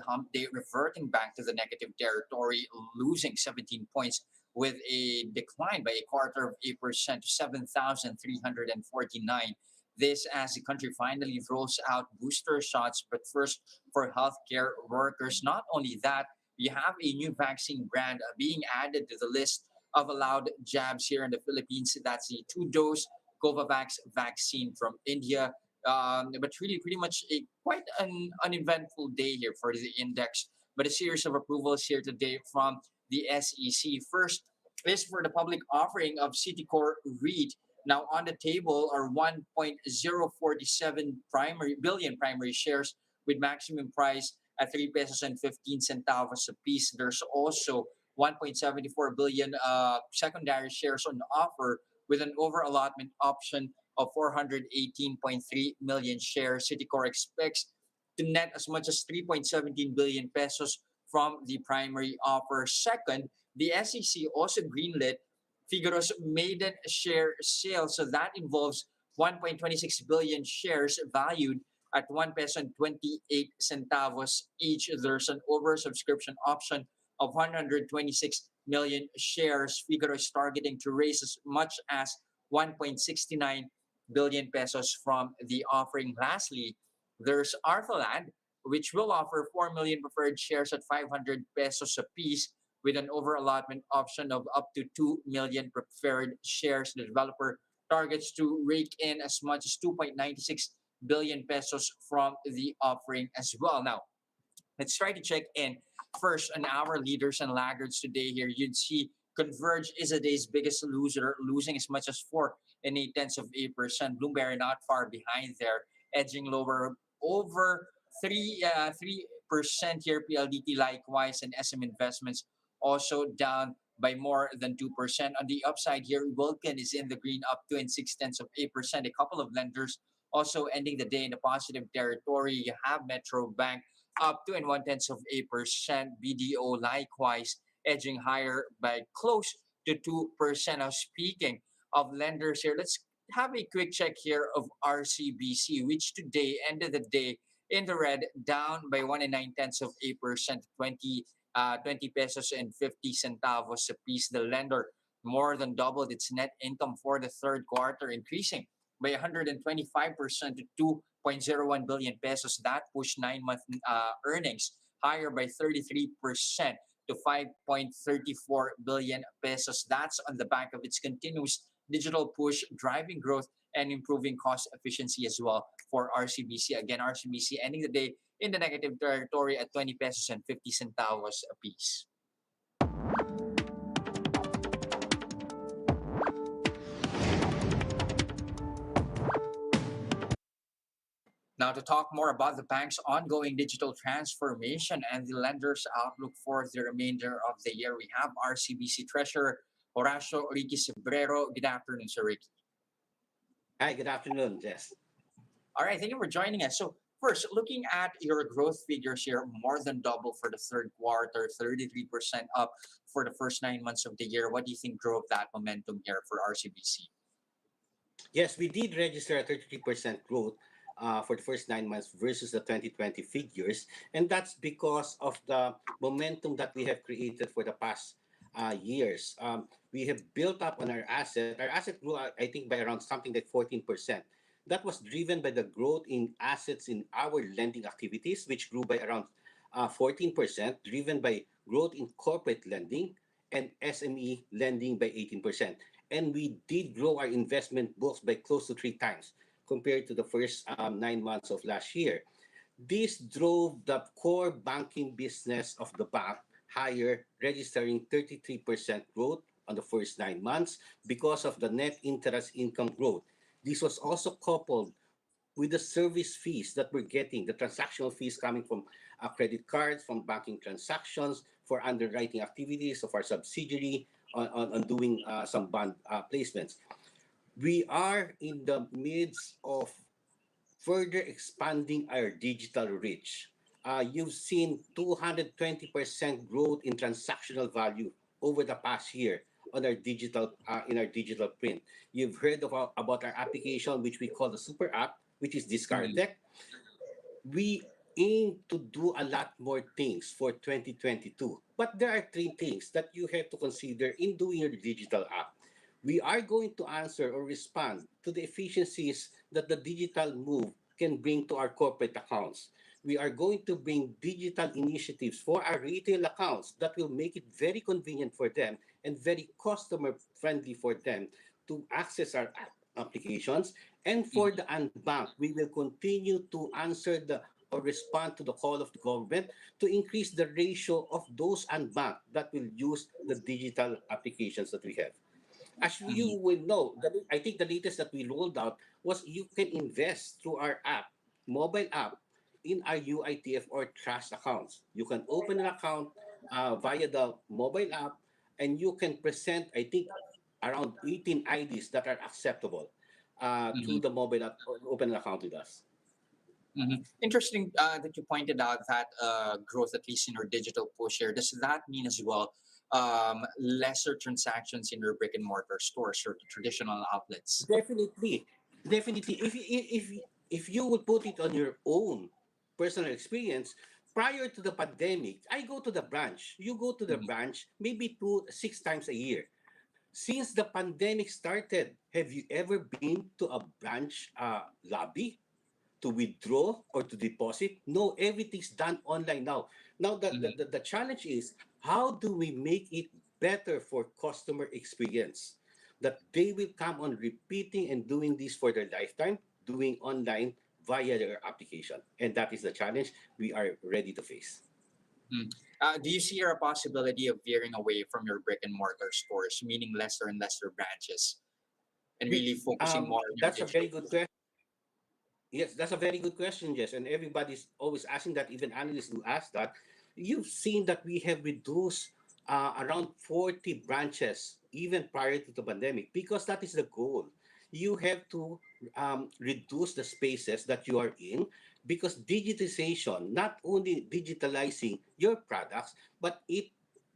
hump day, reverting back to the negative territory, losing 17 points with a decline by a quarter of 8% to 7,349. This as the country finally rolls out booster shots, but first for healthcare workers. Not only that, we have a new vaccine brand being added to the list of allowed jabs here in the Philippines. That's the two-dose Covavax vaccine from India. But really, pretty much a quite an uneventful day here for the index. But a series of approvals here today from the SEC. First is for the public offering of Citicorp REIT. Now on the table are 1.047 billion primary shares with maximum price at 3 pesos and 15 centavos a piece. There's also 1.74 billion secondary shares on offer with an over allotment option of 418.3 million shares. Citicorp expects to net as much as 3.17 billion pesos from the primary offer. Second, the SEC also greenlit Figaro's maiden share sale. So that involves 1.26 billion shares valued at 1 peso and 28 centavos each. There's an oversubscription option of 126 million shares. Figaro is targeting to raise as much as 1.69 billion pesos from the offering. Lastly, there's Arthaland, which will offer 4 million preferred shares at 500 pesos a piece with an over allotment option of up to 2 million preferred shares. The developer targets to rake in as much as 2.96 billion pesos from the offering as well. Now, let's try to check in first on our leaders and laggards today here. You'd see Converge is a day's biggest loser, losing as much as 4.8%. Bloomberry not far behind there, edging lower over 3% here. PLDT likewise, and SM Investments also down by more than 2%. On the upside here, Vulcan is in the green, up 2.6%. A couple of lenders also ending the day in the positive territory. You have Metro Bank up 2.1%. BDO likewise edging higher by close to 2%. Now, speaking of lenders here, let's have a quick check here of RCBC, which today ended the day in the red, down by 1.9%, 20 pesos and 50 centavos a piece. The lender more than doubled its net income for the third quarter, increasing by 125% to 2.01 billion pesos. That pushed 9-month earnings higher by 33% to 5.34 billion pesos. That's on the back of its continuous digital push, driving growth and improving cost efficiency as well for RCBC. Again, RCBC ending the day in the negative territory at 20 pesos and 50 centavos a piece. Now, to talk more about the bank's ongoing digital transformation and the lender's outlook for the remainder of the year, we have RCBC Treasurer Horacio Cebrero. Good afternoon, Sir Ricky. Hi, good afternoon, Jess. All right, thank you for joining us. So, first, looking at your growth figures here, more than double for the third quarter, 33% up for the first 9 months of the year. What do you think drove that momentum here for RCBC? Yes, we did register a 33% growth for the first 9 months versus the 2020 figures. And that's because of the momentum that we have created for the past years. We have built up on our asset. Our asset grew, I think, by around something like 14%. That was driven by the growth in assets in our lending activities, which grew by around 14%, driven by growth in corporate lending and SME lending by 18%. And we did grow our investment books by close to 3 times compared to the first 9 months of last year. This drove the core banking business of the bank higher, registering 33% growth on the first 9 months because of the net interest income growth. This was also coupled with the service fees that we're getting, the transactional fees coming from credit cards, from banking transactions, for underwriting activities of our subsidiary on doing some bond placements. We are in the midst of further expanding our digital reach. You've seen 220% growth in transactional value over the past year on our digital in our digital print. You've heard about our application, which we call the Super App, which is Discardtech. We aim to do a lot more things for 2022. But there are three things that you have to consider in doing your digital app. We are going to answer or respond to the efficiencies that the digital move can bring to our corporate accounts. We are going to bring digital initiatives for our retail accounts that will make it very convenient for them and very customer friendly for them to access our applications. And for the unbanked, we will continue to answer the or respond to the call of the government to increase the ratio of those unbanked that will use the digital applications that we have. As you Mhm. will know, I think the latest that we rolled out was you can invest through our app, mobile app, in our UITF or trust accounts. You can open an account via the mobile app, and you can present, I think, around 18 IDs that are acceptable through Mhm. the mobile app or open an account with us. Interesting that you pointed out that growth, at least in your digital push here. Does that mean as well lesser transactions in your brick and mortar stores or the traditional outlets? Definitely, definitely. If you would put it on your own personal experience, prior to the pandemic, I go to the branch. You go to the Mhm. branch maybe 2 6 times a year. Since the pandemic started, have you ever been to a branch lobby to withdraw or to deposit? No, everything's done online now. Now Mhm. the challenge is how do we make it better for customer experience? That they will come on repeating and doing this for their lifetime, doing online via their application. And that is the challenge we are ready to face. Mm. Do you see a possibility of veering away from your brick and mortar stores, meaning lesser and lesser branches, and We, really focusing more on your that's a digital very good push? question. Yes, that's a very good question, Jess. And everybody's always asking that, even analysts do ask that. You've seen that we have reduced around 40 branches even prior to the pandemic because that is the goal. You have to reduce the spaces that you are in because digitization, not only digitalizing your products, but it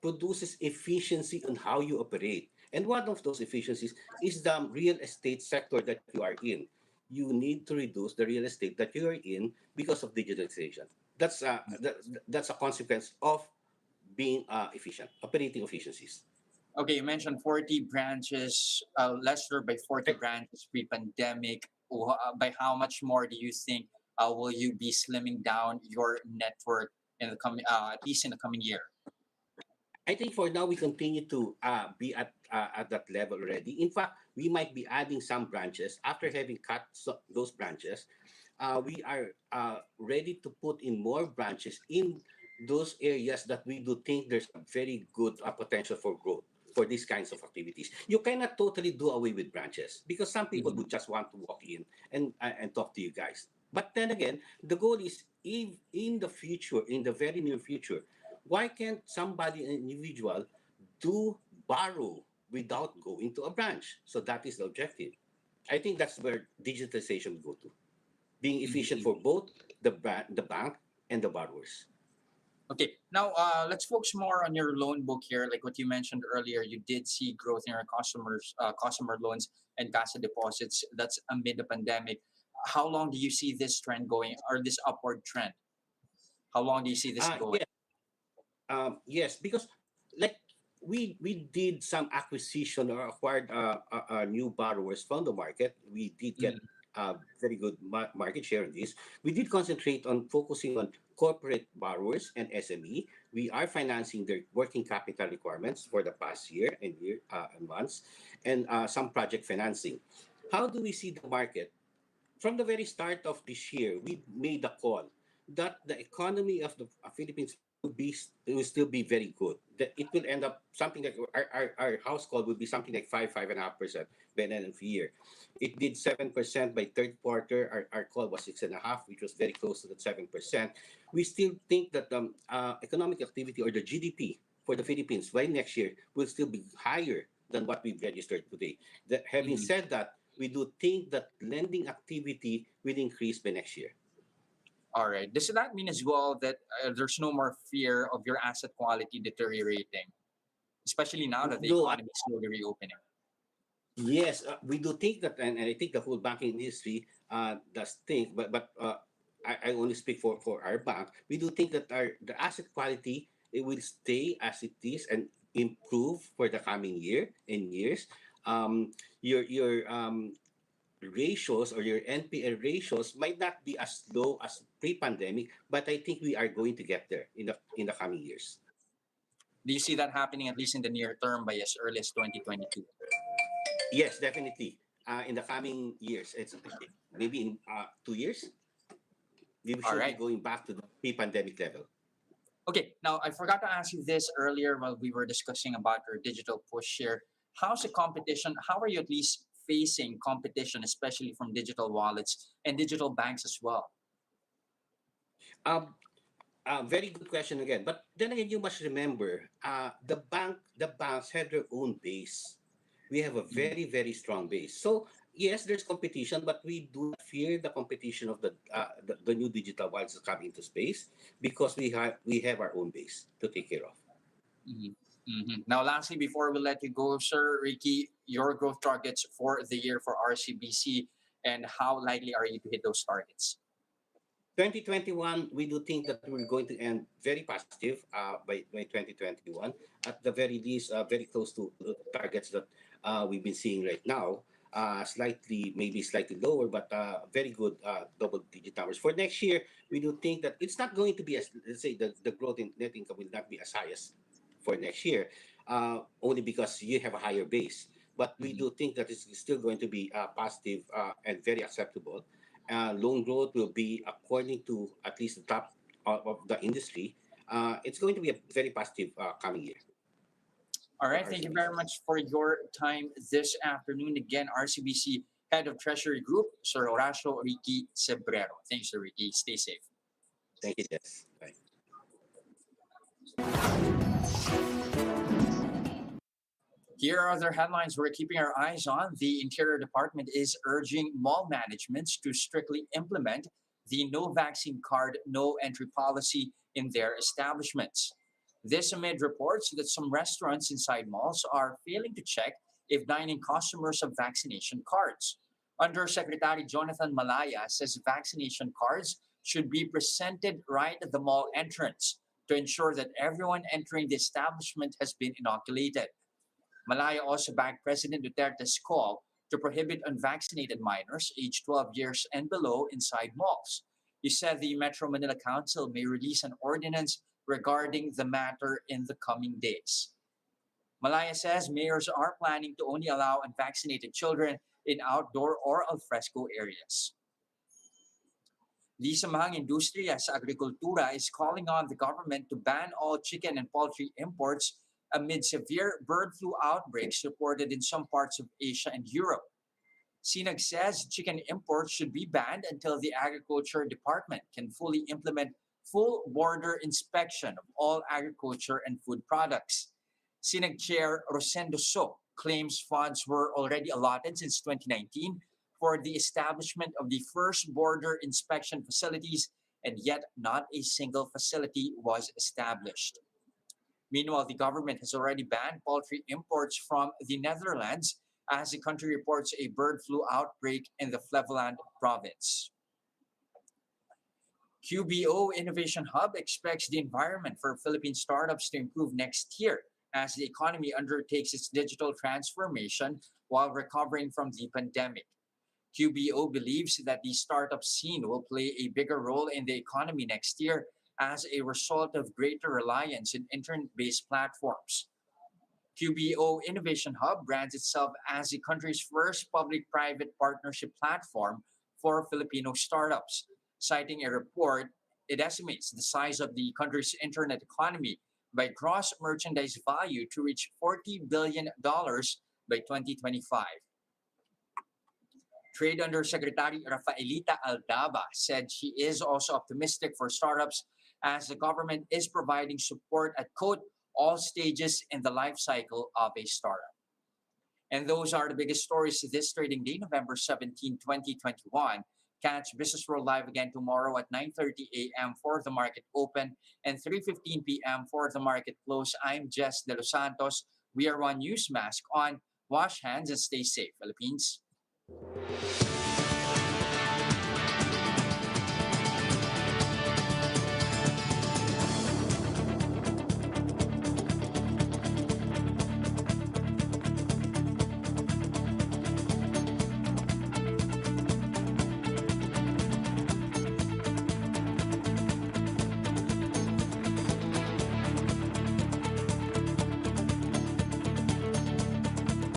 produces efficiency on how you operate. And one of those efficiencies is the real estate sector that you are in. You need to reduce the real estate that you are in because of digitalization. That's a consequence of being efficient, operating efficiencies. Okay, you mentioned 40 branches, lesser by 40 I, branches pre-pandemic. By how much more do you think will you be slimming down your network in the coming, at least in the coming year? I think for now we continue to be at that level already. In fact, we might be adding some branches after having cut those branches. We are ready to put in more branches in those areas that we do think there's a very good potential for growth for these kinds of activities. You cannot totally do away with branches because some people Mhm. would just want to walk in and talk to you guys. But then again, the goal is if in the future, in the very near future, why can't somebody, an individual, do borrow without going to a branch? So that is the objective. I think that's where digitization will go to, being efficient Mhm. for both the bank and the borrowers. Okay, now let's focus more on your loan book here. Like what you mentioned earlier, you did see growth in your customer loans and CASA deposits. That's amid the pandemic. How long do you see this trend going, or this upward trend? How long do you see this going? Yes, yes, because like we did some acquisition or acquired new borrowers from the market. We did get Mhm. very good market share in this. We did concentrate on focusing on corporate borrowers and SME. We are financing their working capital requirements for the past year and months, and some project financing. How do we see the market? From the very start of this year, we made a call that the economy of the Philippines will still be very good. That it will end up something like our house call will be something like 5.5% by the end of the year. It did 7% by third quarter. Our call was 6.5, which was very close to that 7%. We still think that economic activity or the GDP for the Philippines by next year will still be higher than what we've registered today. Having Mhm. said that, we do think that lending activity will increase by next year. All right. Does that mean as well that there's no more fear of your asset quality deteriorating, especially now that the No, economy is slowly reopening? yes, we do think that, and I think the whole banking industry does think, but I only speak for our bank, we do think that the asset quality, it will stay as it is and improve for the coming year and years. Your ratios or your NPL ratios might not be as low as pre-pandemic, but I think we are going to get there in the coming years. Do you see that happening at least in the near term by as early as 2022? Yes, definitely. In the coming years, it's maybe in 2 years, we All should be right. going back to the pre-pandemic level. Okay, now I forgot to ask you this earlier while we were discussing about your digital push here. How's the competition? How are you at least facing competition, especially from digital wallets and digital banks as well? Um, very good question again. But then again, you must remember, the banks have their own base. We have a Mhm. very strong base. So yes, there's competition, but we do not fear the competition of the new digital wallets that come into space because we have our own base to take care of. Mhm. Now, lastly, before we let you go, Sir Ricky, your growth targets for the year for RCBC and how likely are you to hit those targets? 2021, we do think that we're going to end very positive by 2021. At the very least, very close to the targets that we've been seeing right now. Maybe slightly lower, but very good double-digit numbers. For next year, we do think that it's not going to be as, let's say, the growth in net income will not be as high as for next year, only because you have a higher base. But we Mhm. do think that it's still going to be positive and very acceptable. Loan growth will be according to at least the top of the industry. It's going to be a very positive coming year All for right. Thank you very RCBC. much for your time this afternoon. Again, RCBC Head of Treasury Group, Sir Horacio Ricky Cebrero. Thanks, Sir Ricky. Stay safe. Thank you, Jess. Bye. Here are other headlines we're keeping our eyes on. The Interior Department is urging mall managements to strictly implement the no vaccine card, no entry policy in their establishments. This amid reports that some restaurants inside malls are failing to check if dining customers have vaccination cards. Undersecretary Jonathan Malaya says vaccination cards should be presented right at the mall entrance to ensure that everyone entering the establishment has been inoculated. Malaya also backed President Duterte's call to prohibit unvaccinated minors aged 12 years and below inside malls. He said the Metro Manila Council may release an ordinance regarding the matter in the coming days. Malaya says mayors are planning to only allow unvaccinated children in outdoor or alfresco areas. The Samahang Industriya sa Agrikultura is calling on the government to ban all chicken and poultry imports amid severe bird flu outbreaks reported in some parts of Asia and Europe. SINAG says chicken imports should be banned until the Agriculture Department can fully implement full border inspection of all agriculture and food products. SINAG Chair Rosendo So claims funds were already allotted since 2019 for the establishment of the first border inspection facilities, and yet not a single facility was established. Meanwhile, the government has already banned poultry imports from the Netherlands as the country reports a bird flu outbreak in the Flevoland province. QBO Innovation Hub expects the environment for Philippine startups to improve next year as the economy undertakes its digital transformation while recovering from the pandemic. QBO believes that the startup scene will play a bigger role in the economy next year as a result of greater reliance in internet based platforms. QBO Innovation Hub brands itself as the country's first public private partnership platform for Filipino startups. Citing a report, it estimates the size of the country's internet economy by gross merchandise value to reach $40 billion by 2025. Trade Undersecretary Rafaelita Aldaba said she is also optimistic for startups as the government is providing support at quote all stages in the life cycle of a startup. And those are the biggest stories this trading day, November 17, 2021. Catch Business World Live again tomorrow at 9:30 a.m. for the market open and 3:15 p.m. for the market close. I'm Jes Delos Santos. We are One News Mask on. Wash hands and stay safe, Philippines.